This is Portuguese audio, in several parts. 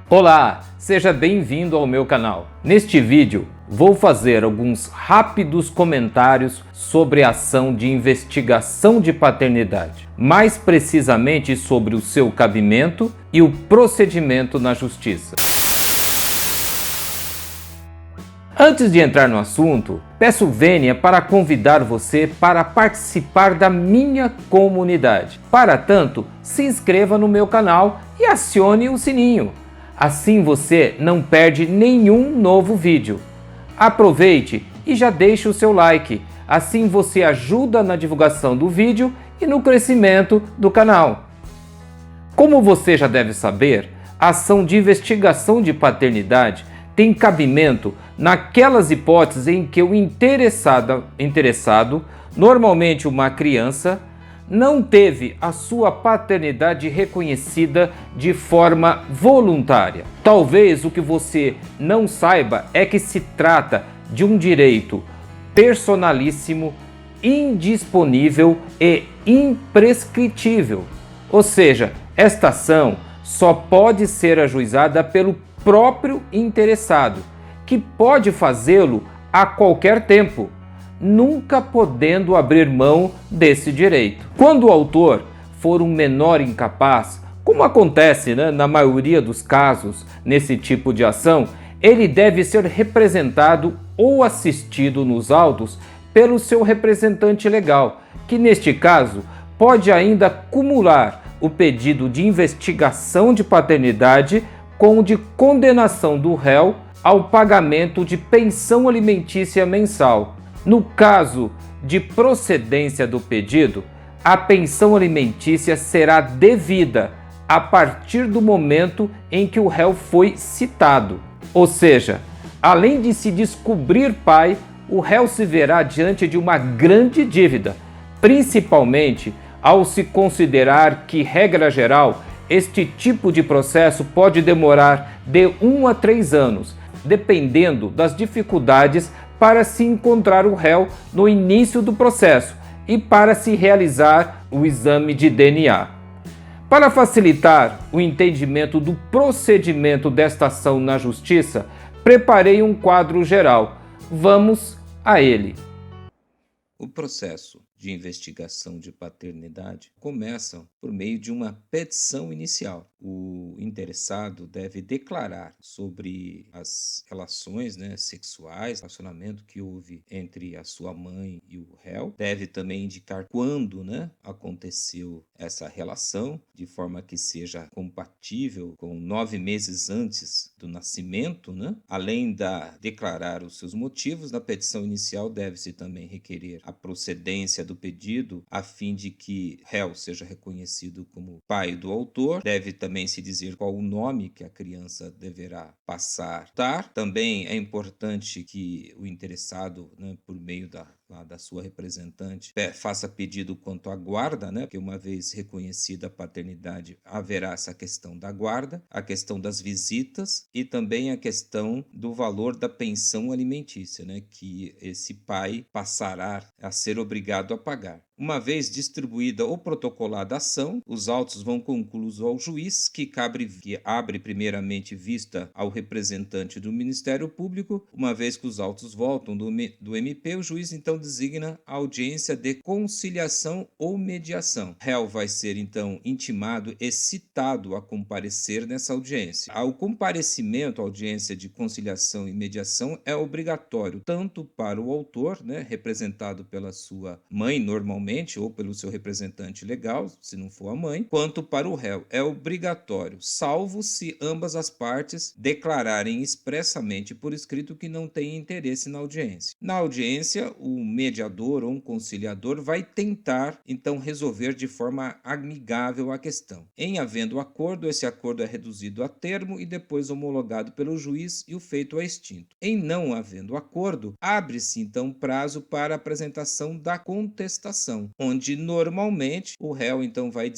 Olá, seja bem-vindo ao meu canal. Neste vídeo vou fazer alguns rápidos comentários sobre a ação de investigação de paternidade, mais precisamente sobre o seu cabimento e o procedimento na justiça. Antes de entrar no assunto, peço vênia para convidar você para participar da minha comunidade. Para tanto, se inscreva no meu canal e acione o sininho. Assim você não perde nenhum novo vídeo. Aproveite e já deixe o seu like, assim você ajuda na divulgação do vídeo e no crescimento do canal. Como você já deve saber, a ação de investigação de paternidade tem cabimento naquelas hipóteses em que o interessado, normalmente uma criança, não teve a sua paternidade reconhecida de forma voluntária. Talvez o que você não saiba é que se trata de um direito personalíssimo, indisponível e imprescritível. Ou seja, esta ação só pode ser ajuizada pelo próprio interessado, que pode fazê-lo a qualquer tempo, nunca podendo abrir mão desse direito. Quando o autor for um menor incapaz, como acontece na maioria dos casos nesse tipo de ação, ele deve ser representado ou assistido nos autos pelo seu representante legal, que neste caso pode ainda acumular o pedido de investigação de paternidade com o de condenação do réu ao pagamento de pensão alimentícia mensal. No caso de procedência do pedido, a pensão alimentícia será devida a partir do momento em que o réu foi citado. Ou seja, além de se descobrir pai, o réu se verá diante de uma grande dívida, principalmente ao se considerar que, regra geral, este tipo de processo pode demorar de 1 a 3 anos, dependendo das dificuldades para se encontrar o réu no início do processo e para se realizar o exame de DNA. Para facilitar o entendimento do procedimento desta ação na Justiça, preparei um quadro geral. Vamos a ele. O processo de investigação de paternidade começa por meio de uma petição inicial. O interessado deve declarar sobre as relações sexuais, relacionamento que houve entre a sua mãe e o réu. Deve também indicar quando aconteceu essa relação, de forma que seja compatível com 9 meses antes do nascimento. Além de declarar os seus motivos, na petição inicial deve-se também requerer a procedência do pedido, a fim de que réu seja reconhecido como pai do autor. Deve também se dizer qual o nome que a criança deverá passar. Também é importante que o interessado, por meio da sua representante, faça pedido quanto à guarda, porque uma vez reconhecida a paternidade, haverá essa questão da guarda, a questão das visitas e também a questão do valor da pensão alimentícia, que esse pai passará a ser obrigado a pagar. Uma vez distribuída ou protocolada a ação, os autos vão concluídos ao juiz, que abre primeiramente vista ao representante do Ministério Público. Uma vez que os autos voltam do MP, o juiz então designa a audiência de conciliação ou mediação. O réu vai ser então intimado e citado a comparecer nessa audiência. O comparecimento à audiência de conciliação e mediação é obrigatório tanto para o autor, representado pela sua mãe normalmente, ou pelo seu representante legal, se não for a mãe, quanto para o réu. É obrigatório, salvo se ambas as partes declararem expressamente por escrito que não têm interesse na audiência. Na audiência, o mediador ou um conciliador vai tentar, então, resolver de forma amigável a questão. Em havendo acordo, esse acordo é reduzido a termo e depois homologado pelo juiz e o feito é extinto. Em não havendo acordo, abre-se, então, prazo para a apresentação da contestação, onde normalmente o réu então vai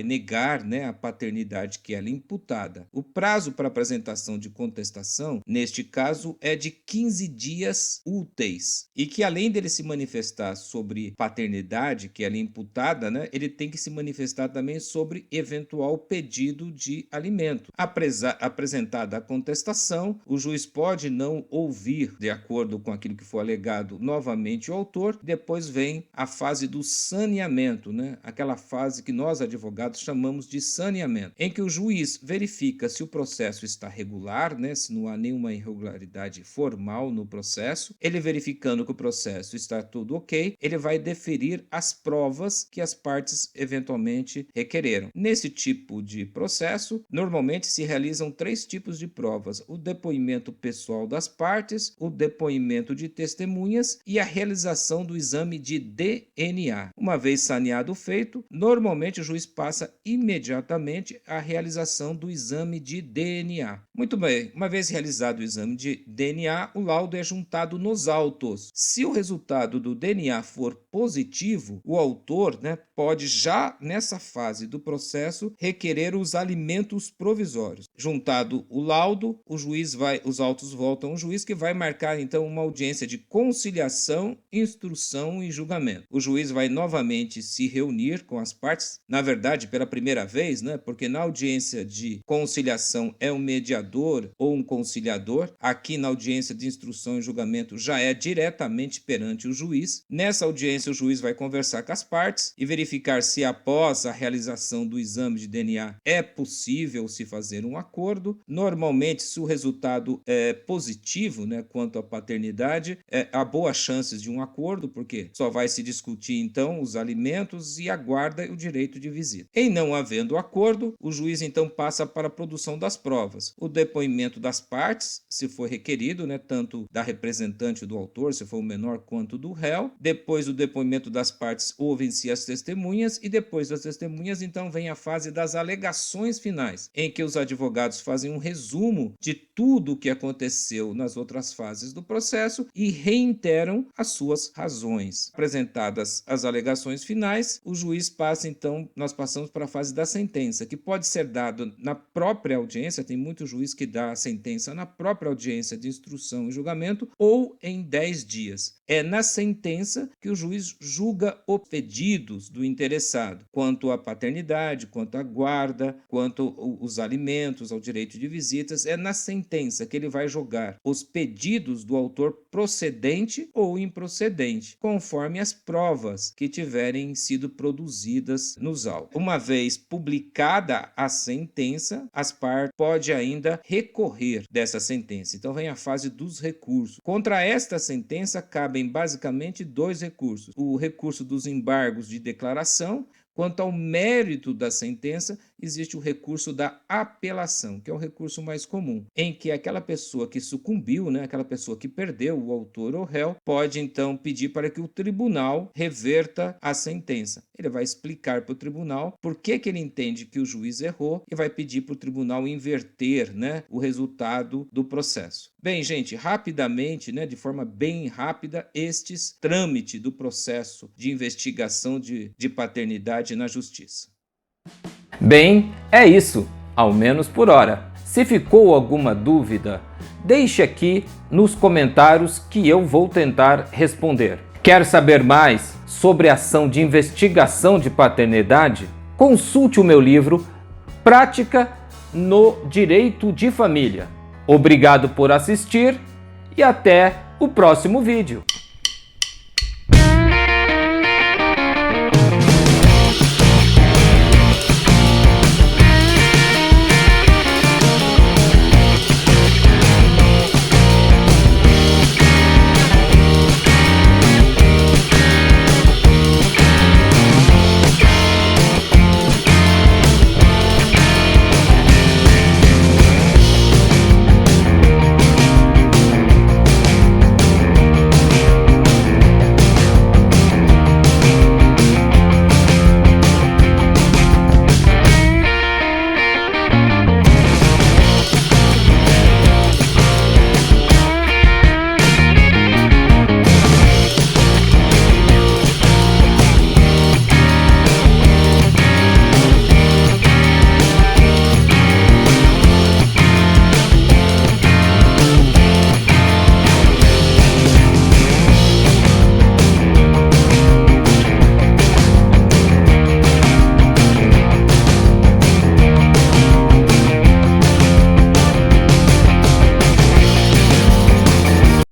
negar a paternidade que ela é imputada. O prazo para apresentação de contestação, neste caso, é de 15 dias úteis, e que além dele se manifestar sobre paternidade, que ela é imputada, né, ele tem que se manifestar também sobre eventual pedido de alimento. Apresentada a contestação, o juiz pode não ouvir, de acordo com aquilo que for alegado, novamente o autor. Depois vem a fase do saneamento, né, aquela fase que nós, advogados, chamamos de saneamento, em que o juiz verifica se o processo está regular, né, se não há nenhuma irregularidade formal no processo. Ele verificando que o processo está tudo ok, ele vai deferir as provas que as partes eventualmente requereram. Nesse tipo de processo, normalmente se realizam 3 tipos de provas: o depoimento pessoal das partes, o depoimento de testemunhas e a realização do exame de DNA. Uma vez saneado o feito, normalmente o juiz passa imediatamente à realização do exame de DNA. Muito bem, uma vez realizado o exame de DNA, o laudo é juntado nos autos. Se o resultado do DNA for positivo, o autor, né, pode já nessa fase do processo requerer os alimentos provisórios. Juntado o laudo, os autos voltam ao juiz, que vai marcar então uma audiência de conciliação, instrução e julgamento. O juiz vai novamente se reunir com as partes, na verdade pela primeira vez, né, porque na audiência de conciliação é um mediador ou um conciliador. Aqui na audiência de instrução e julgamento já é diretamente perante o juiz. Nessa audiência o juiz vai conversar com as partes e verificar se após a realização do exame de DNA é possível se fazer um acordo. Normalmente, se o resultado é positivo, né, quanto à paternidade, há boas chances de um acordo, porque só vai se discutir então os alimentos e a guarda e o direito de visita. Em não havendo acordo, o juiz então passa para a produção das provas. O depoimento das partes, se for requerido, né, tanto da representante do autor, se for o menor, quanto do réu. Depois do depoimento das partes, ouvem-se as testemunhas, e depois das testemunhas, então, vem a fase das alegações finais, em que os advogados fazem um resumo de tudo o que aconteceu nas outras fases do processo e reiteram as suas razões. Apresentadas as alegações finais, o juiz passa, então, nós passamos para a fase da sentença, que pode ser dado na própria audiência. Tem muito juiz que dá a sentença na própria audiência de instrução e julgamento, ou em 10 dias. É na sentença que o juiz julga os pedidos do interessado, quanto à paternidade, quanto à guarda, quanto os alimentos, ao direito de visitas. É na sentença que ele vai julgar os pedidos do autor procedente ou improcedente, conforme as provas que tiverem sido produzidas nos autos. Uma vez publicada a sentença, as partes podem ainda recorrer dessa sentença. Então vem a fase dos recursos. Contra esta sentença cabem basicamente 2 recursos: o recurso dos embargos de declaração. Quanto ao mérito da sentença, existe o recurso da apelação, que é o recurso mais comum, em que aquela pessoa que sucumbiu, né, aquela pessoa que perdeu, o autor ou réu, pode então pedir para que o tribunal reverta a sentença. Ele vai explicar para o tribunal por que ele entende que o juiz errou e vai pedir para o tribunal inverter, né, o resultado do processo. Bem, gente, rapidamente, né, de forma bem rápida, estes trâmites do processo de investigação de paternidade na justiça. Bem, é isso, ao menos por hora. Se ficou alguma dúvida, deixe aqui nos comentários que eu vou tentar responder. Quer saber mais sobre a ação de investigação de paternidade? Consulte o meu livro Prática no Direito de Família. Obrigado por assistir e até o próximo vídeo.